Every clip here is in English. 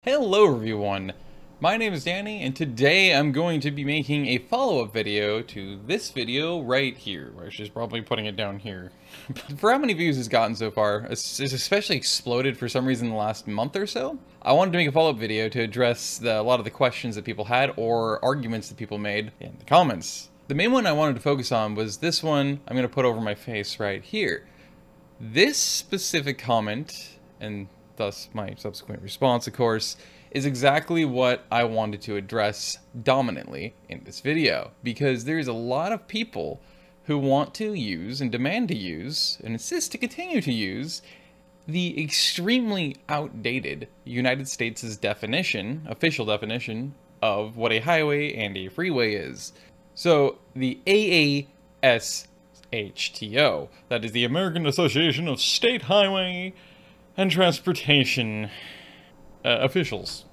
Hello everyone, my name is Danny and today I'm going to be making a follow-up video to this video right here. I was probably putting it down here. For how many views it's gotten so far, it's especially exploded for some reason in the last month or so. I wanted to make a follow-up video to address a lot of the questions that people had or arguments that people made in the comments. The main one I wanted to focus on was this one I'm going to put over my face right here. This specific comment, and thus my subsequent response, of course, is exactly what I wanted to address dominantly in this video, because there's a lot of people who want to use and demand to use and insist to continue to use the extremely outdated United States' definition, official definition, of what a highway and a freeway is. So the AASHTO, that is the American Association of State Highway and Transportation officials,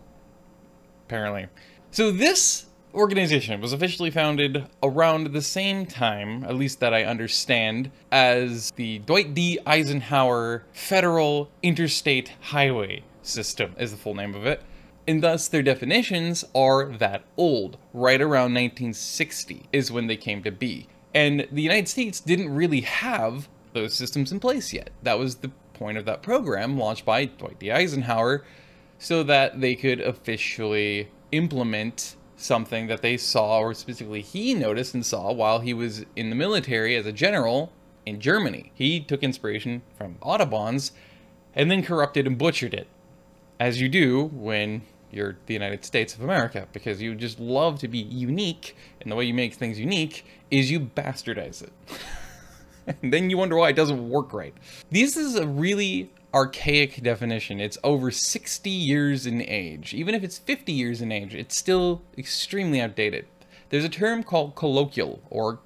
apparently. So this organization was officially founded around the same time, at least that I understand, as the Dwight D. Eisenhower Federal Interstate Highway System is the full name of it. And thus their definitions are that old. Right around 1960 is when they came to be. And the United States didn't really have those systems in place yet. That was the point of that program launched by Dwight D. Eisenhower, so that they could officially implement something that they saw, or specifically he noticed and saw while he was in the military as a general in Germany. He took inspiration from Autobahns and then corrupted and butchered it, as you do when you're the United States of America, because you just love to be unique, and the way you make things unique is you bastardize it. And then you wonder why it doesn't work right. This is a really archaic definition. It's over 60 years in age. Even if it's 50 years in age, it's still extremely outdated. There's a term called colloquial, or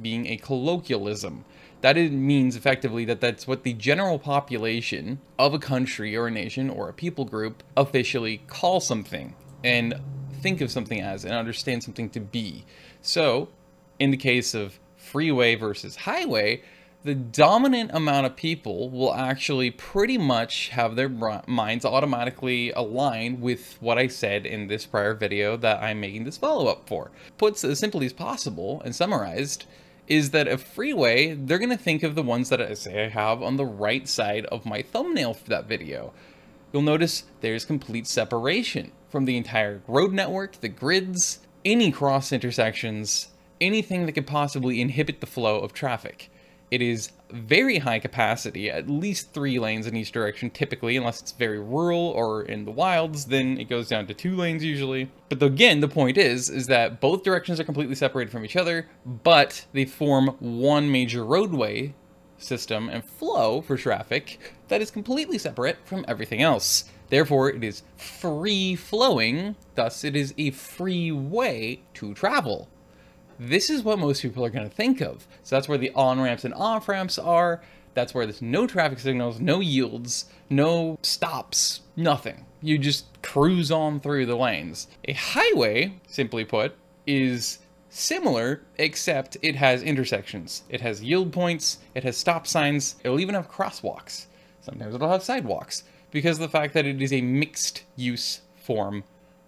being a colloquialism. That means effectively that that's what the general population of a country or a nation or a people group officially call something and think of something as and understand something to be. So, in the case of freeway versus highway, the dominant amount of people will actually pretty much have their minds automatically align with what I said in this prior video that I'm making this follow-up for. Put as simply as possible and summarized is that a freeway, they're going to think of the ones that I say I have on the right side of my thumbnail for that video. You'll notice there's complete separation from the entire road network, the grids, any cross intersections, anything that could possibly inhibit the flow of traffic. It is very high capacity, at least 3 lanes in each direction typically, unless it's very rural or in the wilds, then it goes down to 2 lanes usually. But again, the point is that both directions are completely separated from each other, but they form one major roadway system and flow for traffic that is completely separate from everything else. Therefore, it is free flowing, thus it is a free way to travel. This is what most people are going to think of. So that's where the on-ramps and off-ramps are. That's where there's no traffic signals, no yields, no stops, nothing. You just cruise on through the lanes. A highway, simply put, is similar, except it has intersections. It has yield points, it has stop signs, it'll even have crosswalks. Sometimes it'll have sidewalks, because of the fact that it is a mixed-use form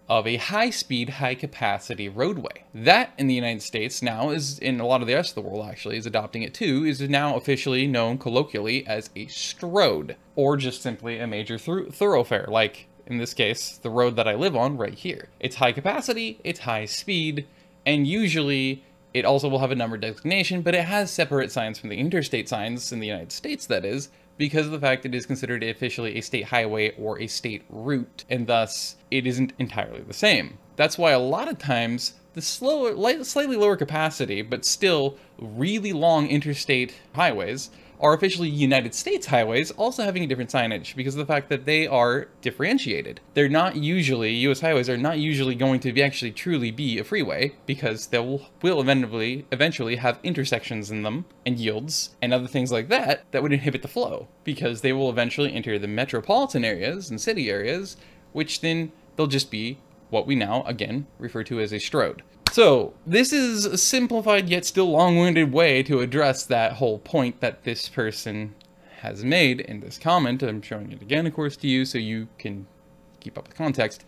of a high-speed, high-capacity roadway. That, in the United States now, is, in a lot of the rest of the world actually, is adopting it too, is now officially known colloquially as a strode, or just simply a major thoroughfare, like, in this case, the road that I live on right here. It's high capacity, it's high speed, and usually it also will have a number designation, but it has separate signs from the interstate signs in the United States, that is, because of the fact it is considered officially a state highway or a state route, and thus it isn't entirely the same. That's why a lot of times the slightly lower capacity, but still really long interstate highways are officially United States highways, also having a different signage because of the fact that they are differentiated. They're not usually, US highways are not usually going to actually truly be a freeway, because they will eventually have intersections in them and yields and other things like that that would inhibit the flow, because they will eventually enter the metropolitan areas and city areas, which then they'll just be what we now, again, refer to as a strode. So, this is a simplified yet still long-winded way to address that whole point that this person has made in this comment. I'm showing it again, of course, to you so you can keep up with context.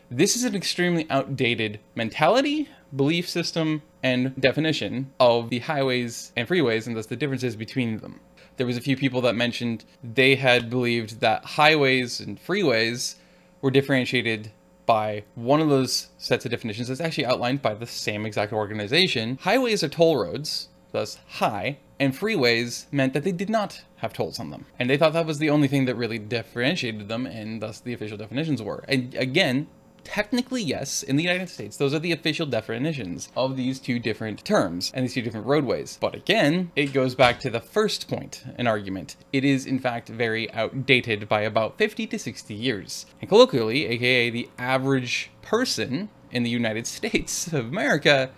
This is an extremely outdated mentality, belief system, and definition of the highways and freeways, and thus the differences between them. There was a few people that mentioned they had believed that highways and freeways were differentiated by one of those sets of definitions that's actually outlined by the same exact organization. Highways are toll roads, thus high, and freeways meant that they did not have tolls on them. And they thought that was the only thing that really differentiated them, and thus the official definitions were. And again, technically, yes, in the United States, those are the official definitions of these two different terms and these two different roadways. But again, it goes back to the first point, an argument. It is, in fact, very outdated by about 50 to 60 years. And colloquially, aka the average person in the United States of America,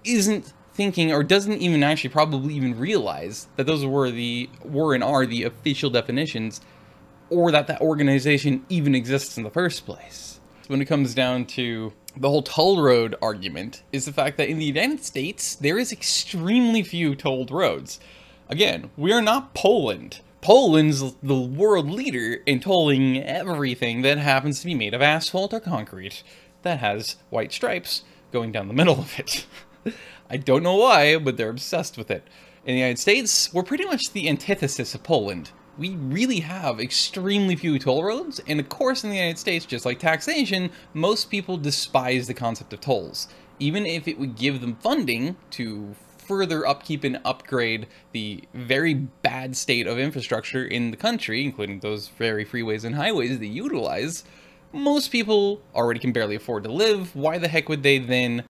isn't thinking or doesn't even actually probably even realize that those were and are the official definitions, or that that organization even exists in the first place. When it comes down to the whole toll road argument, is the fact that in the United States, there is extremely few tolled roads. Again, we are not Poland. Poland's the world leader in tolling everything that happens to be made of asphalt or concrete that has white stripes going down the middle of it. I don't know why, but they're obsessed with it. In the United States, we're pretty much the antithesis of Poland. We really have extremely few toll roads, and of course in the United States, just like taxation, most people despise the concept of tolls. Even if it would give them funding to further upkeep and upgrade the very bad state of infrastructure in the country, including those very freeways and highways they utilize, most people already can barely afford to live. Why the heck would they then?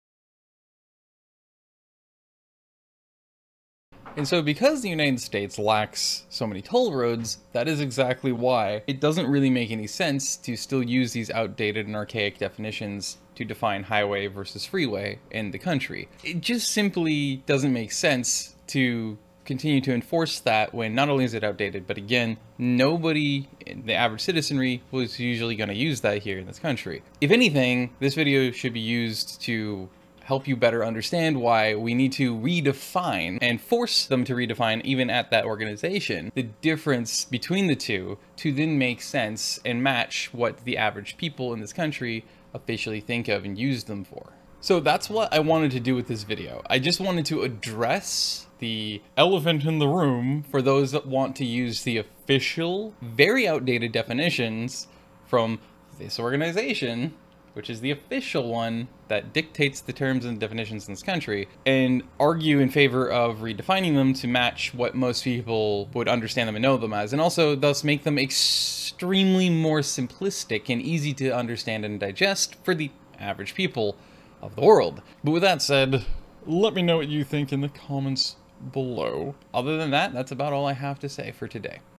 And so because the United States lacks so many toll roads, that is exactly why it doesn't really make any sense to still use these outdated and archaic definitions to define highway versus freeway in the country. It just simply doesn't make sense to continue to enforce that when not only is it outdated, but again, nobody, the average citizenry, was usually going to use that here in this country. If anything, this video should be used to help you better understand why we need to redefine and force them to redefine, even at that organization, the difference between the two to then make sense and match what the average people in this country officially think of and use them for. So that's what I wanted to do with this video. I just wanted to address the elephant in the room for those that want to use the official, very outdated definitions from this organization, which is the official one that dictates the terms and definitions in this country, and argue in favor of redefining them to match what most people would understand them and know them as, and also thus make them extremely more simplistic and easy to understand and digest for the average people of the world. But with that said, let me know what you think in the comments below. Other than that, that's about all I have to say for today.